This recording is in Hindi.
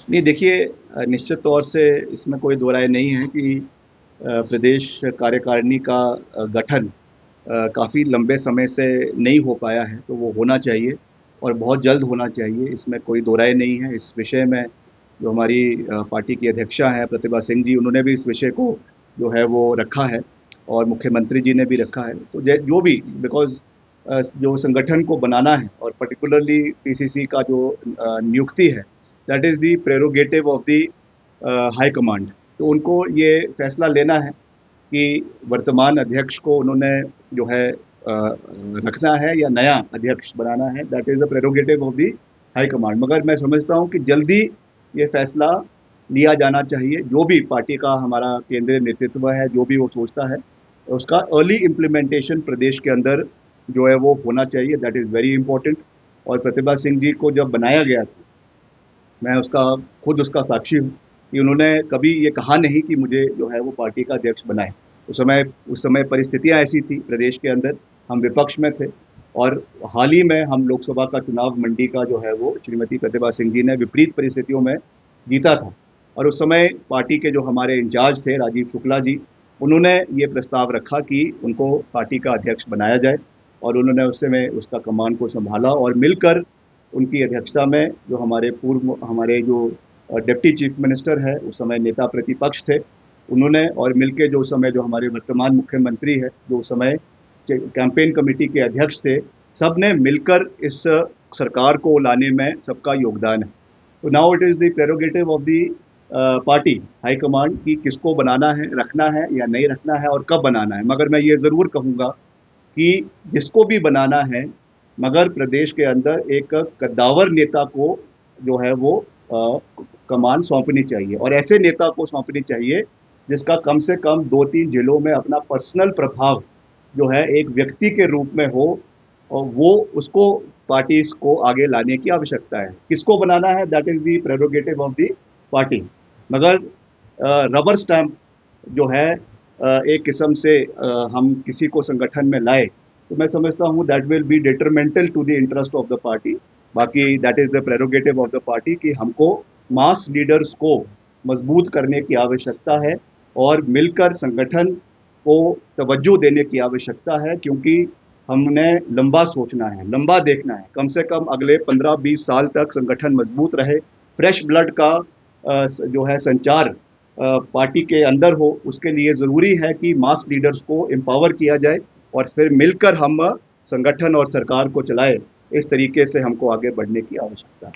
नहीं देखिए, निश्चित तौर से इसमें कोई दो राय नहीं है कि प्रदेश कार्यकारिणी का गठन काफ़ी लंबे समय से नहीं हो पाया है, तो वो होना चाहिए और बहुत जल्द होना चाहिए, इसमें कोई दो राय नहीं है। इस विषय में जो हमारी पार्टी की अध्यक्षा हैं प्रतिभा सिंह जी, उन्होंने भी इस विषय को जो है वो रखा है और मुख्यमंत्री जी ने भी रखा है। तो जो भी बिकॉज़ जो संगठन को बनाना है और पर्टिकुलरली पीसीसी का जो नियुक्ति है, that is the prerogative of the high command. तो उनको ये फैसला लेना है कि वर्तमान अध्यक्ष को उन्होंने जो है रखना है या नया अध्यक्ष बनाना है, that is the prerogative of the high command. मगर मैं समझता हूँ कि जल्दी ये फैसला लिया जाना चाहिए। जो भी पार्टी का हमारा केंद्रीय नेतृत्व है, जो भी वो सोचता है, उसका अर्ली इम्प्लीमेंटेशन प्रदेश के अंदर जो है वो होना चाहिए, दैट इज़ वेरी इंपॉर्टेंट। और प्रतिभा सिंह जी को जब बनाया गया था, मैं उसका खुद उसका साक्षी हूँ कि उन्होंने कभी ये कहा नहीं कि मुझे जो है वो पार्टी का अध्यक्ष बनाए। उस समय परिस्थितियाँ ऐसी थी प्रदेश के अंदर, हम विपक्ष में थे और हाल ही में हम लोकसभा का चुनाव मंडी का जो है वो श्रीमती प्रतिभा सिंह जी ने विपरीत परिस्थितियों में जीता था। और उस समय पार्टी के जो हमारे इंचार्ज थे राजीव शुक्ला जी, उन्होंने ये प्रस्ताव रखा कि उनको पार्टी का अध्यक्ष बनाया जाए और उन्होंने उस समय उसका कमान को संभाला और मिलकर उनकी अध्यक्षता में जो हमारे जो डिप्टी चीफ मिनिस्टर है, उस समय नेता प्रतिपक्ष थे, उन्होंने और मिलके जो उस समय जो हमारे वर्तमान मुख्यमंत्री है, जो उस समय कैंपेन कमेटी के अध्यक्ष थे, सब ने मिलकर इस सरकार को लाने में सबका योगदान है। तो now it is the prerogative of the party high command कि किसको बनाना है, रखना है या नहीं रखना है और कब बनाना है। मगर मैं ये ज़रूर कहूँगा कि जिसको भी बनाना है, मगर प्रदेश के अंदर एक कद्दावर नेता को जो है वो कमान सौंपनी चाहिए और ऐसे नेता को सौंपनी चाहिए जिसका कम से कम 2-3 जिलों में अपना पर्सनल प्रभाव जो है एक व्यक्ति के रूप में हो और वो उसको पार्टी को आगे लाने की आवश्यकता है। किसको बनाना है, that is the prerogative of the party. मगर रबर स्टैम्प जो है एक किस्म से हम किसी को संगठन में लाए, तो मैं समझता हूँ that will be detrimental to the interest of the party. बाकी that is the prerogative of the party कि हमको मास लीडर्स को मजबूत करने की आवश्यकता है और मिलकर संगठन को तवज्जो देने की आवश्यकता है, क्योंकि हमने लंबा सोचना है, लंबा देखना है। कम से कम अगले 15-20 साल तक संगठन मजबूत रहे, फ्रेश ब्लड का जो है संचार पार्टी के अंदर हो, उसके लिए ज़रूरी है कि मास लीडर्स को एम्पावर किया जाए और फिर मिलकर हम संगठन और सरकार को चलाएं। इस तरीके से हमको आगे बढ़ने की आवश्यकता है।